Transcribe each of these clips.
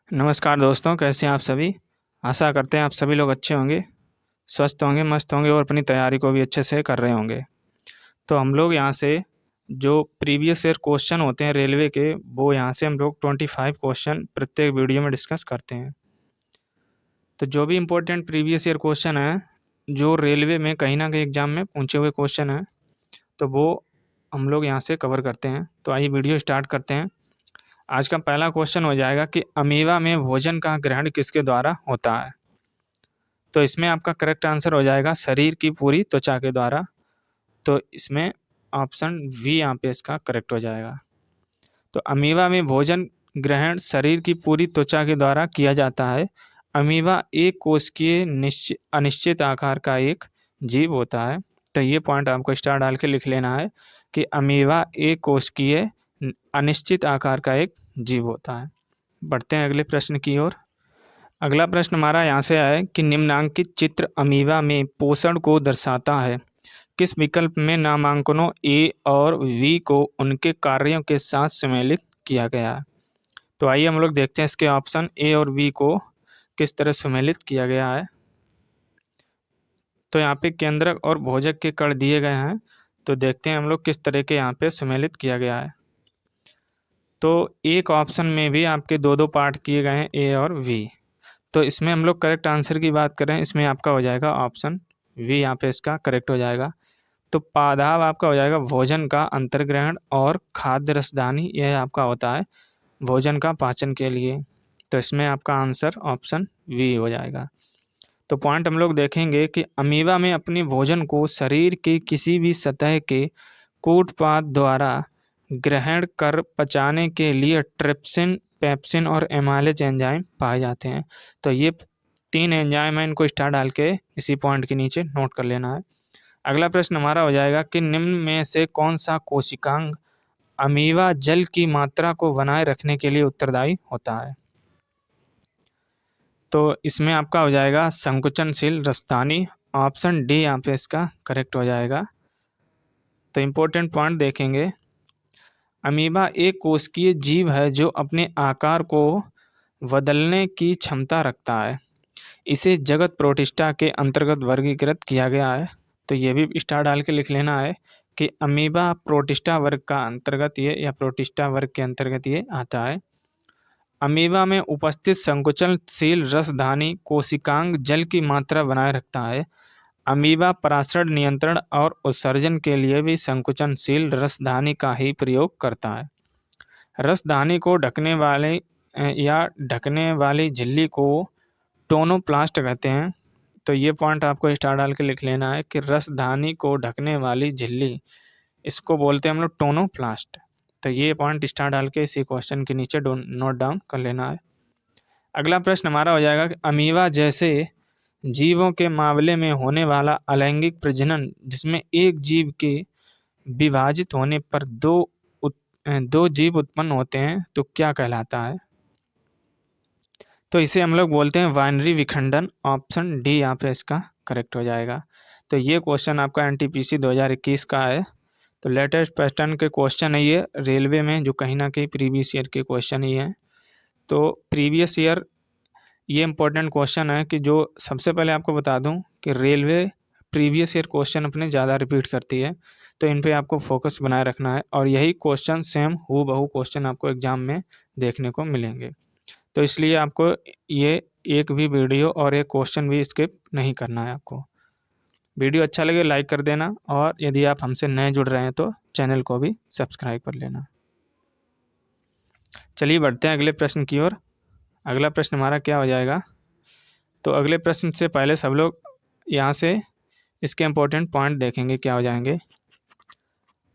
नमस्कार दोस्तों, कैसे हैं आप सभी? आशा करते हैं आप सभी लोग अच्छे होंगे, स्वस्थ होंगे, मस्त होंगे और अपनी तैयारी को भी अच्छे से कर रहे होंगे। तो हम लोग यहाँ से जो प्रीवियस ईयर क्वेश्चन होते हैं रेलवे के, वो यहाँ से हम लोग 25 क्वेश्चन प्रत्येक वीडियो में डिस्कस करते हैं। तो जो भी इम्पोर्टेंट प्रीवियस ईयर क्वेश्चन हैं, जो रेलवे में कहीं न कहीं एग्ज़ाम में पूछे हुए क्वेश्चन हैं, तो वो हम लोग यहाँ से कवर करते हैं। तो आइए वीडियो स्टार्ट करते हैं। आज का पहला क्वेश्चन हो जाएगा कि अमीबा में भोजन का ग्रहण किसके द्वारा होता है? तो इसमें आपका करेक्ट आंसर हो जाएगा शरीर की पूरी त्वचा के द्वारा। तो इसमें ऑप्शन बी यहाँ पे इसका करेक्ट हो जाएगा। तो अमीबा में भोजन ग्रहण शरीर की पूरी त्वचा के द्वारा किया जाता है। अमीबा एक कोशिकीय अनिश्चित आकार का एक जीव होता है। तो ये पॉइंट आपको स्टार डाल के लिख लेना है कि अमीबा एक कोशिकीय अनिश्चित आकार का एक जीव होता है। बढ़ते हैं अगले प्रश्न की ओर। अगला प्रश्न हमारा यहाँ से आया है कि निम्नांकित चित्र अमीबा में पोषण को दर्शाता है। किस विकल्प में नामांकनों ए और वी को उनके कार्यों के साथ सम्मिलित किया गया है? तो आइए हम लोग देखते हैं इसके ऑप्शन ए और वी को किस तरह सम्मिलित किया गया है। तो यहाँ पे केंद्रक और भोजक के कण दिए गए हैं। तो देखते हैं हम लोग किस तरह के यहाँ पे सम्मिलित किया गया है। तो एक ऑप्शन में भी आपके दो दो पार्ट किए गए हैं, ए और वी। तो इसमें हम लोग करेक्ट आंसर की बात करें, इसमें आपका हो जाएगा ऑप्शन वी, यहाँ पे इसका करेक्ट हो जाएगा। तो पादाब आपका हो जाएगा भोजन का अंतर्ग्रहण और खाद्य रसदानी, यह आपका होता है भोजन का पाचन के लिए। तो इसमें आपका आंसर ऑप्शन वी हो जाएगा। तो पॉइंट हम लोग देखेंगे कि अमीबा में अपनी भोजन को शरीर के किसी भी सतह के कूटपाद द्वारा ग्रहण कर पचाने के लिए ट्रिप्सिन, पेप्सिन और एमाइलेज एंजाइम पाए जाते हैं। तो ये 3 एंजाइम है, इनको स्टार डाल के इसी पॉइंट के नीचे नोट कर लेना है। अगला प्रश्न हमारा हो जाएगा कि निम्न में से कौन सा कोशिकांग अमीबा जल की मात्रा को बनाए रखने के लिए उत्तरदायी होता है? तो इसमें आपका हो जाएगा संकुचनशील रसदानी, ऑप्शन डी यहाँ पे इसका करेक्ट हो जाएगा। तो इम्पोर्टेंट पॉइंट देखेंगे, अमीबा एक कोशिकीय जीव है जो अपने आकार को बदलने की क्षमता रखता है। इसे जगत प्रोटिस्टा के अंतर्गत वर्गीकृत किया गया है। तो ये भी स्टार डाल के लिख लेना है कि अमीबा प्रोटिस्टा वर्ग का अंतर्गत ये या प्रोटिस्टा वर्ग के अंतर्गत ये आता है। अमीबा में उपस्थित संकुचनशील रसधानी कोशिकांग जल की मात्रा बनाए रखता है। अमीबा परासरण नियंत्रण और उत्सर्जन के लिए भी संकुचनशील रसधानी का ही प्रयोग करता है। रसधानी को ढकने वाले या ढकने वाली झिल्ली को टोनोप्लास्ट कहते हैं। तो ये पॉइंट आपको स्टार डाल के लिख लेना है कि रसधानी को ढकने वाली झिल्ली, इसको बोलते हैं हम लोग टोनोप्लास्ट। तो ये पॉइंट स्टार डाल के इसी क्वेश्चन के नीचे नोट डाउन कर लेना है। अगला प्रश्न हमारा हो जाएगा कि अमीबा जैसे जीवों के मामले में होने वाला अलैंगिक प्रजनन, जिसमें एक जीव के विभाजित होने पर दो जीव उत्पन्न होते हैं, तो क्या कहलाता है? तो इसे हम लोग बोलते हैं बाइनरी विखंडन, ऑप्शन डी यहाँ पे इसका करेक्ट हो जाएगा। तो ये क्वेश्चन आपका एनटीपीसी 2021 का है। तो लेटेस्ट पैटर्न के क्वेश्चन है ये रेलवे में, जो कहीं ना कहीं प्रीवियस ईयर के क्वेश्चन ही हैं। तो प्रीवियस ईयर ये इंपॉर्टेंट क्वेश्चन है कि जो सबसे पहले आपको बता दूं कि रेलवे प्रीवियस ईयर क्वेश्चन अपने ज़्यादा रिपीट करती है, तो इन पे आपको फोकस बनाए रखना है और यही क्वेश्चन सेम हूबहू क्वेश्चन आपको एग्जाम में देखने को मिलेंगे। तो इसलिए आपको ये एक भी वीडियो और एक क्वेश्चन भी स्किप नहीं करना है आपको। वीडियो अच्छा लगे लाइक कर देना और यदि आप हमसे नए जुड़ रहे हैं तो चैनल को भी सब्सक्राइब कर लेना। चलिए बढ़ते हैं अगले प्रश्न की ओर। अगला प्रश्न हमारा क्या हो जाएगा? तो अगले प्रश्न से पहले सब लोग यहाँ से इसके इम्पोर्टेंट पॉइंट देखेंगे क्या हो जाएंगे।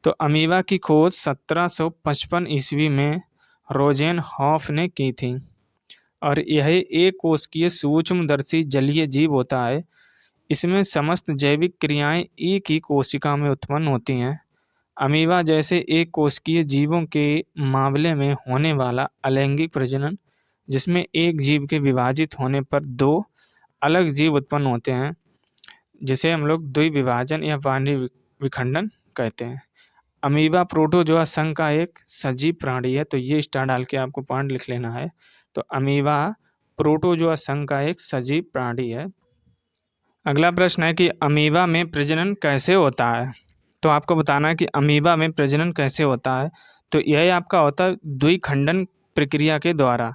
तो अमीबा की खोज 1755 ईस्वी में रोजेन हॉफ ने की थी और यह एक कोशिकीय सूक्ष्मदर्शी जलीय जीव होता है। इसमें समस्त जैविक क्रियाएं एक ही कोशिका में उत्पन्न होती हैं। अमीबा जैसे एक कोशिकीय जीवों के मामले में होने वाला अलैंगिक प्रजनन, जिसमें एक जीव के विभाजित होने पर दो अलग जीव उत्पन्न होते हैं, जिसे हम लोग द्विविभाजन या बाइनरी विखंडन कहते हैं। अमीबा प्रोटोजोआ संघ का एक सजीव प्राणी है। तो ये स्टार डाल के आपको पॉइंट लिख लेना है। तो अमीबा प्रोटोजोआ संघ का एक सजीव प्राणी है। अगला प्रश्न है कि अमीबा में प्रजनन कैसे होता है। तो आपको बताना है कि अमीबा में प्रजनन कैसे होता है। तो यह आपका होता है द्विखंडन प्रक्रिया के द्वारा।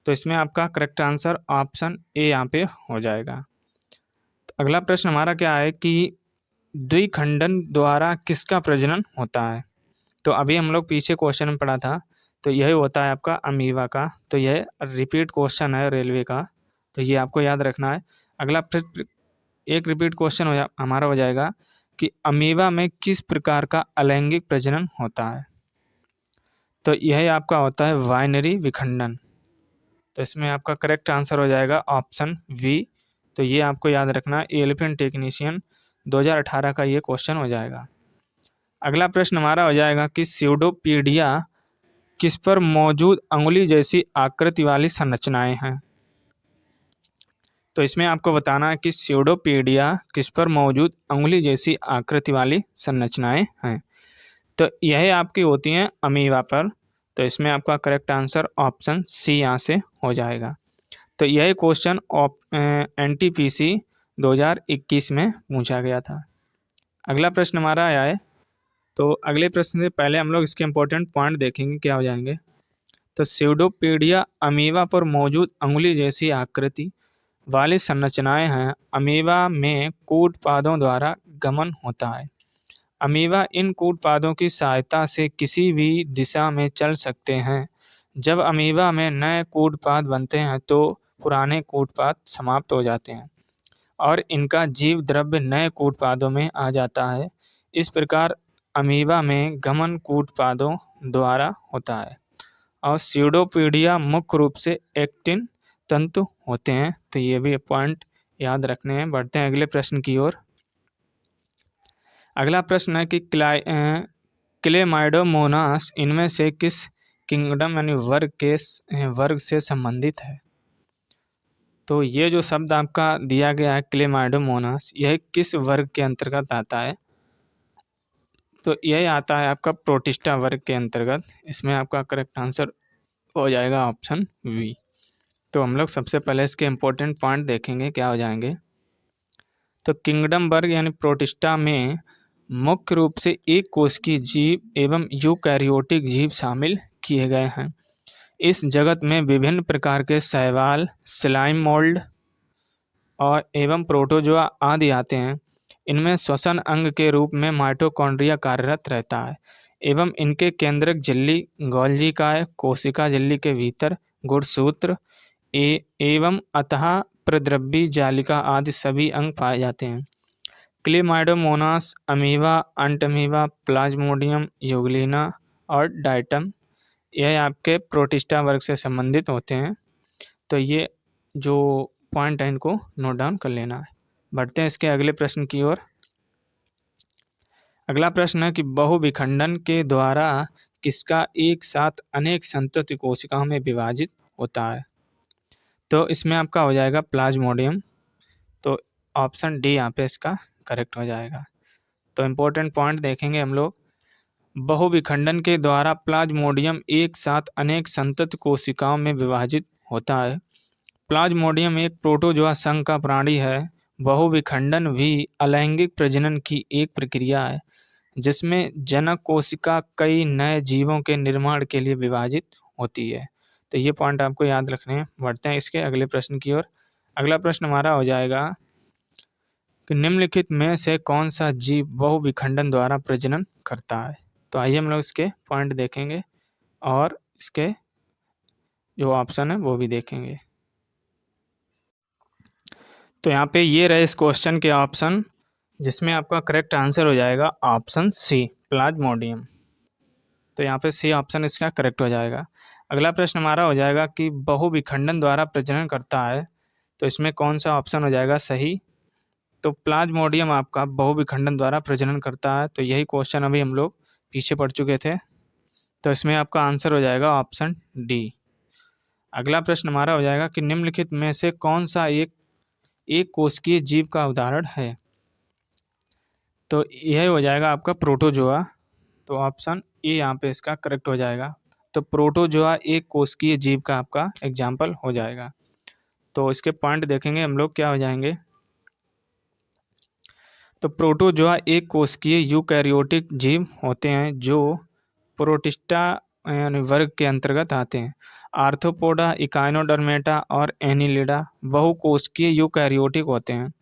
तो इसमें आपका करेक्ट आंसर ऑप्शन ए यहाँ पे हो जाएगा। तो अगला प्रश्न हमारा क्या है कि द्विखंडन द्वारा किसका प्रजनन होता है। तो अभी हम लोग पीछे क्वेश्चन में पढ़ा था, तो यही होता है आपका अमीबा का। तो यह रिपीट क्वेश्चन है रेलवे का, तो ये आपको याद रखना है। अगला एक रिपीट क्वेश्चन हमारा हो जाएगा कि अमीबा में किस प्रकार का अलैंगिक प्रजनन होता है। तो यह आपका होता है बाइनरी विखंडन। तो इसमें आपका करेक्ट आंसर हो जाएगा ऑप्शन वी। तो ये आपको याद रखना है, एलिफेंट टेक्नीशियन 2018 का ये क्वेश्चन हो जाएगा। अगला प्रश्न हमारा हो जाएगा कि स्यूडोपीडिया किस पर मौजूद अंगुली जैसी आकृति वाली संरचनाएं हैं। तो इसमें आपको बताना है कि स्यूडोपीडिया किस पर मौजूद अंगुली जैसी आकृति वाली संरचनाएं हैं। तो यह आपकी होती हैं अमीबा पर। तो इसमें आपका करेक्ट आंसर ऑप्शन सी यहाँ से हो जाएगा। तो यह क्वेश्चन NTPC 2021 में पूछा गया था। अगला प्रश्न हमारा आया है। तो अगले प्रश्न से पहले हम लोग इसके इंपॉर्टेंट पॉइंट देखेंगे क्या हो जाएंगे। तो स्यूडोपीडिया अमीबा पर मौजूद अंगुली जैसी आकृति वाली संरचनाएं हैं। अमीबा में कूटपादों द्वारा गमन होता है। अमीबा इन कूटपादों की सहायता से किसी भी दिशा में चल सकते हैं। जब अमीबा में नए कूटपाद बनते हैं तो पुराने कूटपाद समाप्त हो जाते हैं और इनका जीव द्रव्य नए कूटपादों में आ जाता है। इस प्रकार अमीबा में गमन कूटपादों द्वारा होता है और स्यूडोपीडिया मुख्य रूप से एक्टिन तंतु होते हैं। तो ये भी पॉइंट याद रखने हैं। बढ़ते हैं अगले प्रश्न की ओर। अगला प्रश्न है कि क्लेमाइडोमोनास इनमें से किस किंगडम यानी वर्ग से संबंधित है। तो ये जो शब्द आपका दिया गया है क्लेमाइडोमोनास, यह किस वर्ग के अंतर्गत आता है। तो यह आता है आपका प्रोटिस्टा वर्ग के अंतर्गत। इसमें आपका करेक्ट आंसर हो जाएगा ऑप्शन वी। तो हम लोग सबसे पहले इसके इम्पोर्टेंट पॉइंट देखेंगे क्या हो जाएंगे। तो किंगडम वर्ग यानी प्रोटिस्टा में मुख्य रूप से एक कोशिकीय जीव एवं यूकैरियोटिक जीव शामिल किए गए हैं। इस जगत में विभिन्न प्रकार के शैवाल, स्लाइम मोल्ड और एवं प्रोटोजोआ आदि आते हैं। इनमें श्वसन अंग के रूप में माइटोकॉन्ड्रिया कार्यरत रहता है एवं इनके केंद्रक झिल्ली, गोल्जी काय, कोशिका झिल्ली के भीतर गुणसूत्र एवं अतः प्रद्रव्य जालिका आदि सभी अंग पाए जाते हैं। क्लेमाइडोमोनास अमीबा, अंटअमीबा, प्लाज्मोडियम, यूग्लिना और डाइटम यह आपके प्रोटिस्टा वर्ग से संबंधित होते हैं। तो ये जो पॉइंट है इनको नोट डाउन कर लेना है। बढ़ते हैं इसके अगले प्रश्न की ओर। अगला प्रश्न है कि बहुविखंडन के द्वारा किसका एक साथ अनेक संतति कोशिकाओं में विभाजित होता है। तो इसमें आपका हो जाएगा प्लाज्मोडियम। तो ऑप्शन डी यहाँ पे इसका करेक्ट हो जाएगा। तो इम्पोर्टेंट पॉइंट देखेंगे हम लोग। बहुविखंडन के द्वारा प्लाज्मोडियम एक साथ अनेक संतति कोशिकाओं में विभाजित होता है। प्लाज्मोडियम एक प्रोटोजोआ संघ का प्राणी है। बहुविखंडन भी अलैंगिक प्रजनन की एक प्रक्रिया है जिसमें जनक कोशिका कई नए जीवों के निर्माण के लिए विभाजित होती है। तो ये पॉइंट आपको याद रखने हैं। बढ़ते हैं इसके अगले प्रश्न की ओर। अगला प्रश्न हमारा हो जाएगा कि निम्नलिखित में से कौन सा जीव बहुविखंडन द्वारा प्रजनन करता है। तो आइए हम लोग इसके पॉइंट देखेंगे और इसके जो ऑप्शन है वो भी देखेंगे। तो यहाँ पे ये रहे इस क्वेश्चन के ऑप्शन, जिसमें आपका करेक्ट आंसर हो जाएगा ऑप्शन सी प्लाज्मोडियम। तो यहाँ पे सी ऑप्शन इसका करेक्ट हो जाएगा। अगला प्रश्न हमारा हो जाएगा कि बहुविखंडन द्वारा प्रजनन करता है, तो इसमें कौन सा ऑप्शन हो जाएगा सही। तो प्लाज्मोडियम आपका बहुविखंडन द्वारा प्रजनन करता है। तो यही क्वेश्चन अभी हम लोग पीछे पढ़ चुके थे। तो इसमें आपका आंसर हो जाएगा ऑप्शन डी। अगला प्रश्न हमारा हो जाएगा कि निम्नलिखित में से कौन सा एक कोशिकीय जीव का उदाहरण है। तो यह हो जाएगा आपका प्रोटोजोआ। तो ऑप्शन ए यहाँ पे इसका करेक्ट हो जाएगा। तो प्रोटोजोआ एक कोशिकीय जीव का आपका एग्जाम्पल हो जाएगा। तो इसके पॉइंट देखेंगे हम लोग क्या हो जाएंगे। तो प्रोटोजोआ एक कोशिकीय यूकैरियोटिक जीव होते हैं जो प्रोटिस्टा यानी वर्ग के अंतर्गत आते हैं। आर्थ्रोपोडा, इकाइनोडर्मेटा और एनिलिडा बहुकोशिकीय यूकैरियोटिक होते हैं।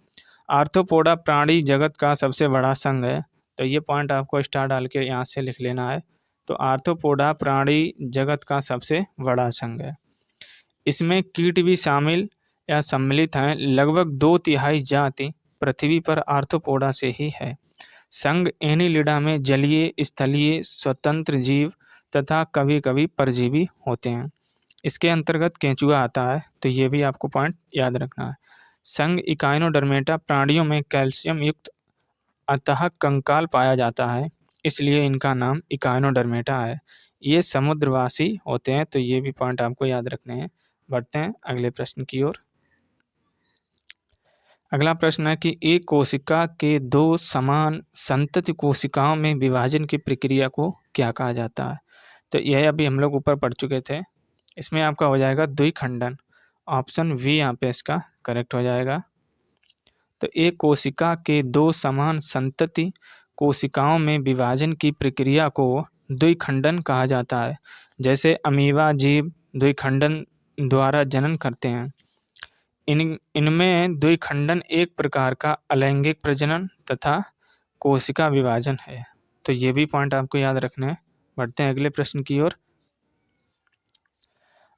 आर्थ्रोपोडा प्राणी जगत का सबसे बड़ा संघ है। तो ये पॉइंट आपको स्टार डाल के यहाँ से लिख लेना है। तो आर्थ्रोपोडा प्राणी जगत का सबसे बड़ा संघ है। इसमें कीट भी शामिल या सम्मिलित हैं। लगभग 2/3 जाति पृथ्वी पर आर्थ्रोपोडा से ही है। संघ एनिलिडा में जलीय, स्थलीय, स्वतंत्र जीव तथा कभी कभी परजीवी होते हैं। इसके अंतर्गत केंचुआ आता है। तो ये भी आपको पॉइंट याद रखना है। संघ इकाइनोडर्मेटा प्राणियों में कैल्शियम युक्त अतः कंकाल पाया जाता है, इसलिए इनका नाम इकाइनोडर्मेटा है। ये समुद्रवासी होते हैं। तो ये भी पॉइंट आपको याद रखने हैं। बढ़ते हैं अगले प्रश्न की ओर। अगला प्रश्न है कि एक कोशिका के 2 समान संतति कोशिकाओं में विभाजन की प्रक्रिया को क्या कहा जाता है। तो यह अभी हम लोग ऊपर पढ़ चुके थे। इसमें आपका हो जाएगा द्विखंडन। ऑप्शन वी यहाँ पे इसका करेक्ट हो जाएगा। तो एक कोशिका के 2 समान संतति कोशिकाओं में विभाजन की प्रक्रिया को द्विखंडन कहा जाता है। जैसे अमीबा जीव द्विखंडन द्वारा जनन करते हैं। इनमें द्विखंडन एक प्रकार का अलैंगिक प्रजनन तथा कोशिका विभाजन है। तो ये भी पॉइंट आपको याद रखना है। बढ़ते हैं अगले प्रश्न की ओर।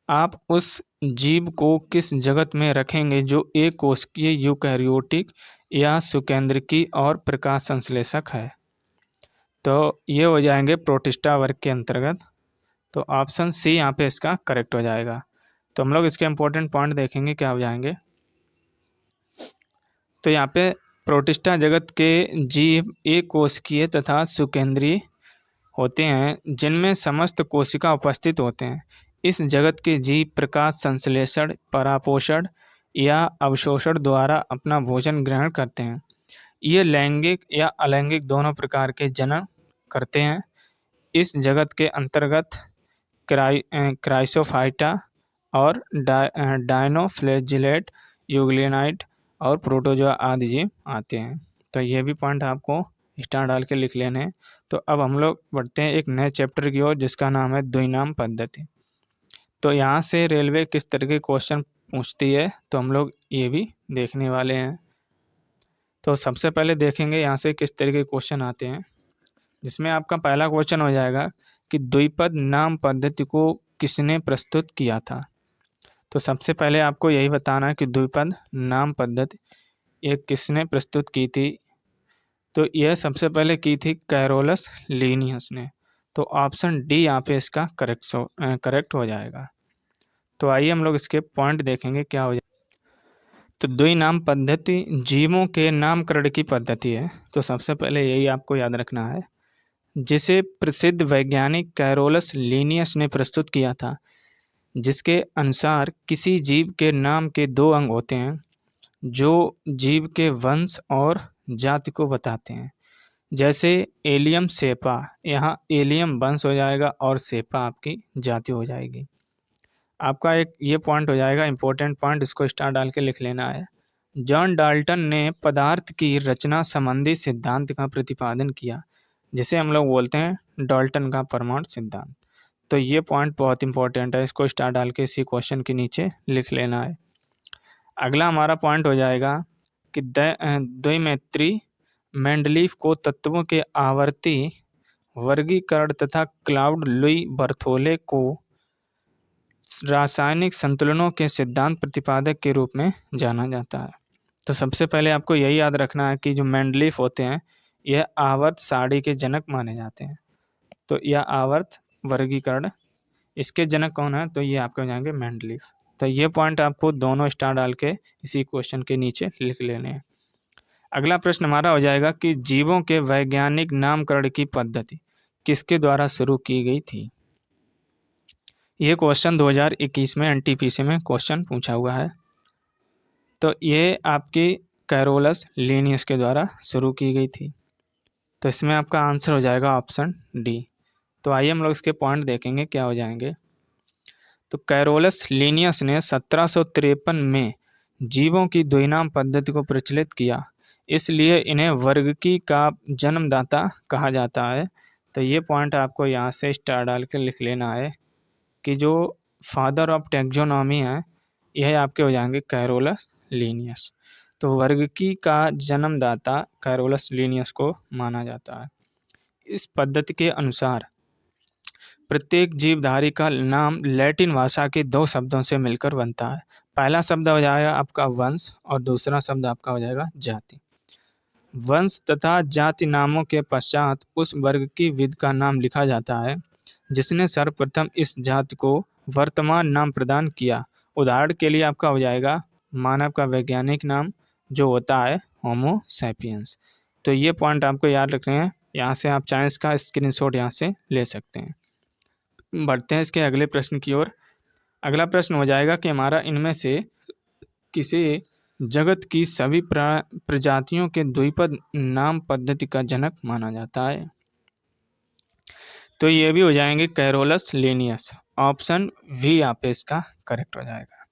आप उस जीव को किस जगत में रखेंगे जो एक कोशिकीय यूकैरियोटिक या सुकेंद्रकी और प्रकाश संश्लेषक है। तो ये हो जाएंगे प्रोटिस्टा वर्ग के अंतर्गत। तो ऑप्शन सी यहाँ पे इसका करेक्ट हो जाएगा। तो हम लोग इसके इंपॉर्टेंट पॉइंट देखेंगे क्या हो जाएंगे। तो यहाँ पे प्रोटिस्टा जगत के जीव एक कोशिकीय तथा सुकेंद्रीय होते हैं जिनमें समस्त कोशिका उपस्थित होते हैं। इस जगत के जीव प्रकाश संश्लेषण, परापोषण या अवशोषण द्वारा अपना भोजन ग्रहण करते हैं। ये लैंगिक या अलैंगिक दोनों प्रकार के जनन करते हैं। इस जगत के अंतर्गत क्राइसोफाइटा और डायनोफ्लैजिलेट, यूग्लिनाइट और प्रोटोजोआ आदि जीव आते हैं। तो ये भी पॉइंट आपको स्टार डाल के लिख लेने हैं। तो अब हम लोग बढ़ते हैं एक नए चैप्टर की ओर जिसका नाम है द्विनाम पद्धति। तो यहाँ से रेलवे किस तरह के क्वेश्चन पूछती है तो हम लोग ये भी देखने वाले हैं। तो सबसे पहले देखेंगे यहाँ से किस तरह के क्वेश्चन आते हैं, जिसमें आपका पहला क्वेश्चन हो जाएगा कि द्विपद नाम पद्धति को किसने प्रस्तुत किया था। तो सबसे पहले आपको यही बताना है कि द्विपद नाम पद्धति ये किसने प्रस्तुत की थी। तो यह सबसे पहले की थी कैरोलस लीनियस ने। तो ऑप्शन डी यहाँ पे इसका करेक्ट हो जाएगा। तो आइए हम लोग इसके पॉइंट देखेंगे क्या हो जाएगा। तो द्विनाम पद्धति जीवों के नामकरण की पद्धति है। तो सबसे पहले यही आपको याद रखना है, जिसे प्रसिद्ध वैज्ञानिक कैरोलस लीनियस ने प्रस्तुत किया था, जिसके अनुसार किसी जीव के नाम के 2 अंग होते हैं जो जीव के वंश और जाति को बताते हैं। जैसे एलियम सेपा, यहाँ एलियम वंश हो जाएगा और सेपा आपकी जाति हो जाएगी। आपका एक ये पॉइंट हो जाएगा इंपॉर्टेंट पॉइंट, इसको स्टार डाल के लिख लेना है। जॉन डाल्टन ने पदार्थ की रचना संबंधी सिद्धांत का प्रतिपादन किया, जिसे हम लोग बोलते हैं डाल्टन का परमाणु सिद्धांत। तो ये पॉइंट बहुत इंपॉर्टेंट है, इसको स्टार डाल के इसी क्वेश्चन के नीचे लिख लेना है। अगला हमारा पॉइंट हो जाएगा कि द्विमेत्री मेंडलीफ को तत्वों के आवर्ती वर्गीकरण तथा क्लाउड लुई बर्थोले को रासायनिक संतुलनों के सिद्धांत प्रतिपादक के रूप में जाना जाता है। तो सबसे पहले आपको यही याद रखना है कि जो मेंडलीफ होते हैं यह आवर्त सारणी के जनक माने जाते हैं। तो यह आवर्त वर्गीकरण इसके जनक कौन है, तो ये आपके हो जाएंगे मेंडलीफ। तो ये पॉइंट आपको दोनों स्टार डाल के इसी क्वेश्चन के नीचे लिख लेने हैं। अगला प्रश्न हमारा हो जाएगा कि जीवों के वैज्ञानिक नामकरण की पद्धति किसके द्वारा शुरू की गई थी। ये क्वेश्चन 2021 में एनटीपीसी में क्वेश्चन पूछा हुआ है। तो ये आपकी कैरोलस लीनियस के द्वारा शुरू की गई थी। तो इसमें आपका आंसर हो जाएगा ऑप्शन डी। तो आइए हम लोग इसके पॉइंट देखेंगे क्या हो जाएंगे। तो कैरोलस लीनियस ने 1753 में जीवों की द्विनाम पद्धति को प्रचलित किया, इसलिए इन्हें वर्गकी का जन्मदाता कहा जाता है। तो ये पॉइंट आपको यहाँ से स्टार डाल के लिख लेना है कि जो फादर ऑफ टैक्सोनॉमी है यह आपके हो जाएंगे कैरोलस लीनियस। तो वर्गकी का जन्मदाता कैरोलस लीनियस को माना जाता है। इस पद्धति के अनुसार प्रत्येक जीवधारी का नाम लैटिन भाषा के 2 शब्दों से मिलकर बनता है। पहला शब्द हो जाएगा आपका वंश और दूसरा शब्द आपका हो जाएगा जाति। वंश तथा जाति नामों के पश्चात उस वर्ग की विध का नाम लिखा जाता है जिसने सर्वप्रथम इस जाति को वर्तमान नाम प्रदान किया। उदाहरण के लिए आपका हो जाएगा मानव का वैज्ञानिक नाम जो होता है होमो सैपियंस। तो ये पॉइंट आपको याद रखने हैं। यहाँ से आप चाहें इसका स्क्रीनशॉट यहाँ से ले सकते हैं। बढ़ते हैं इसके अगले प्रश्न की ओर। अगला प्रश्न हो जाएगा कि हमारा इनमें से किसे जगत की सभी प्रजातियों के द्विपद नाम पद्धति का जनक माना जाता है। तो ये भी हो जाएंगे कैरोलस लीनियस। ऑप्शन वी यहाँ पे इसका करेक्ट हो जाएगा।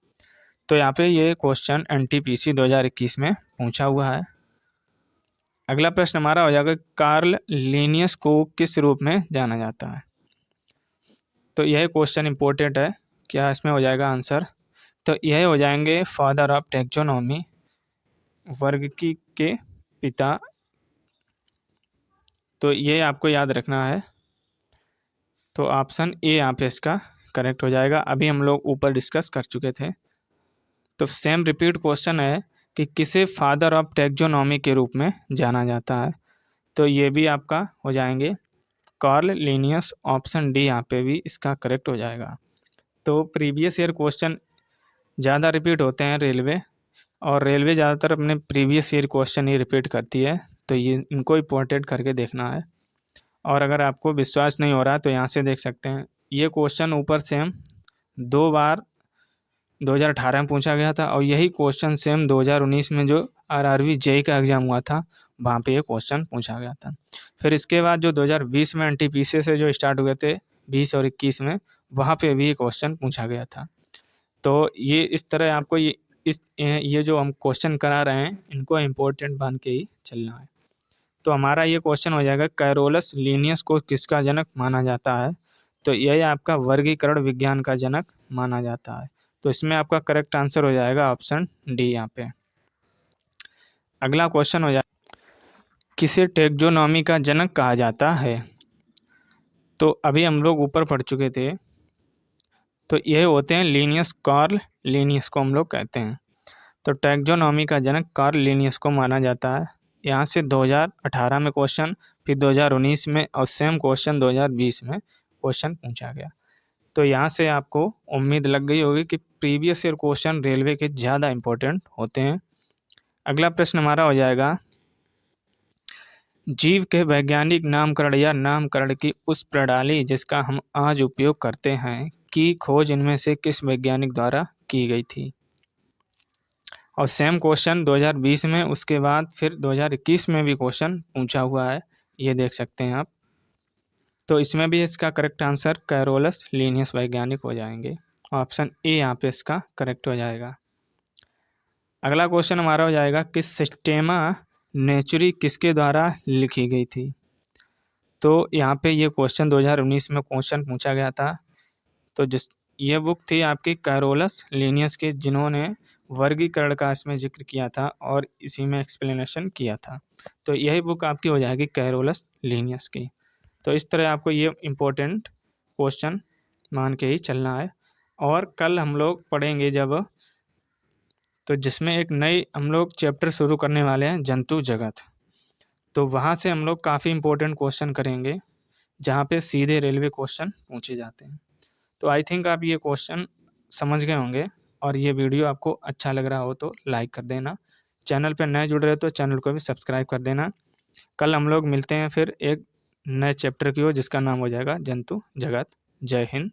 तो यहाँ पे ये क्वेश्चन NTPC 2021 में पूछा हुआ है। अगला प्रश्न हमारा हो जाएगा कार्ल लीनियस को किस रूप में जाना जाता है। तो यह क्वेश्चन इंपॉर्टेंट है। क्या इसमें हो जाएगा आंसर। तो यह हो जाएंगे फादर ऑफ टैक्सोनॉमी, वर्गकी के पिता। तो ये आपको याद रखना है। तो ऑप्शन ए यहाँ पे इसका करेक्ट हो जाएगा। अभी हम लोग ऊपर डिस्कस कर चुके थे। तो सेम रिपीट क्वेश्चन है कि किसे फादर ऑफ टैक्सोनॉमी के रूप में जाना जाता है। तो ये भी आपका हो जाएंगे कार्ल लीनियस। ऑप्शन डी यहाँ पे भी इसका करेक्ट हो जाएगा। तो प्रीवियस ईयर क्वेश्चन ज़्यादा रिपीट होते हैं रेलवे, और रेलवे ज़्यादातर अपने प्रीवियस ईयर क्वेश्चन ही रिपीट करती है। तो ये इनको इंपॉर्टेंट करके देखना है। और अगर आपको विश्वास नहीं हो रहा तो यहाँ से देख सकते हैं। ये क्वेश्चन ऊपर सेम 2 बार 2018 में पूछा गया था, और यही क्वेश्चन सेम 2019 में जो RRB JEE का एग्ज़ाम हुआ था वहाँ पे ये क्वेश्चन पूछा गया था। फिर इसके बाद जो 2020 में NTPC से जो स्टार्ट हुए थे 20 और 21 में, वहाँ पे भी ये क्वेश्चन पूछा गया था। तो ये इस तरह आपको ये जो हम क्वेश्चन करा रहे हैं इनको इम्पोर्टेंट मान के ही चलना है। तो हमारा ये क्वेश्चन हो जाएगा कैरोलस लीनियस को किसका जनक माना जाता है। तो यह आपका वर्गीकरण विज्ञान का जनक माना जाता है। तो इसमें आपका करेक्ट आंसर हो जाएगा ऑप्शन डी यहाँ पे। अगला क्वेश्चन हो जाएगा किसे टैक्सोनॉमी का जनक कहा जाता है। तो अभी हम लोग ऊपर पढ़ चुके थे। तो यह होते हैं लीनियस। कार्ल लीनियस को हम लोग कहते हैं। तो टैक्सोनॉमी का जनक कार्ल लीनियस को माना जाता है। यहाँ से 2018 में क्वेश्चन, फिर 2019 में, और सेम क्वेश्चन 2020 में क्वेश्चन पूछा गया। तो यहाँ से आपको उम्मीद लग गई होगी कि प्रीवियस ईयर क्वेश्चन रेलवे के ज़्यादा इम्पोर्टेंट होते हैं। अगला प्रश्न हमारा हो जाएगा जीव के वैज्ञानिक नामकरण या नामकरण की उस प्रणाली जिसका हम आज उपयोग करते हैं की खोज इनमें से किस वैज्ञानिक द्वारा की गई थी। और सेम क्वेश्चन 2020 में, उसके बाद फिर 2021 में भी क्वेश्चन पूछा हुआ है, ये देख सकते हैं आप। तो इसमें भी इसका करेक्ट आंसर कैरोलस लीनियस वैज्ञानिक हो जाएंगे। ऑप्शन ए यहाँ पे इसका करेक्ट हो जाएगा। अगला क्वेश्चन हमारा हो जाएगा कि सिस्टेमा नेचुरी किसके द्वारा लिखी गई थी। तो यहाँ पे ये क्वेश्चन 2019 में क्वेश्चन पूछा गया था। तो ये बुक थी आपकी कैरोलस लीनियस की, जिन्होंने वर्गीकरण का इसमें जिक्र किया था और इसी में एक्सप्लेनेशन किया था। तो यही बुक आपकी हो जाएगी कैरोलस लीनियस की। तो इस तरह आपको ये इम्पोर्टेंट क्वेश्चन मान के ही चलना है। और कल हम लोग पढ़ेंगे जब, तो जिसमें एक नई हम लोग चैप्टर शुरू करने वाले हैं जंतु जगत। तो वहाँ से हम लोग काफ़ी इम्पोर्टेंट क्वेश्चन करेंगे जहाँ पे सीधे रेलवे क्वेश्चन पूछे जाते हैं। तो आई थिंक आप ये क्वेश्चन समझ गए होंगे, और ये वीडियो आपको अच्छा लग रहा हो तो लाइक कर देना। चैनल पर नए जुड़ रहे हो तो चैनल को भी सब्सक्राइब कर देना। कल हम लोग मिलते हैं फिर एक नए चैप्टर की ओर जिसका नाम हो जाएगा जंतु जगत। जय हिंद।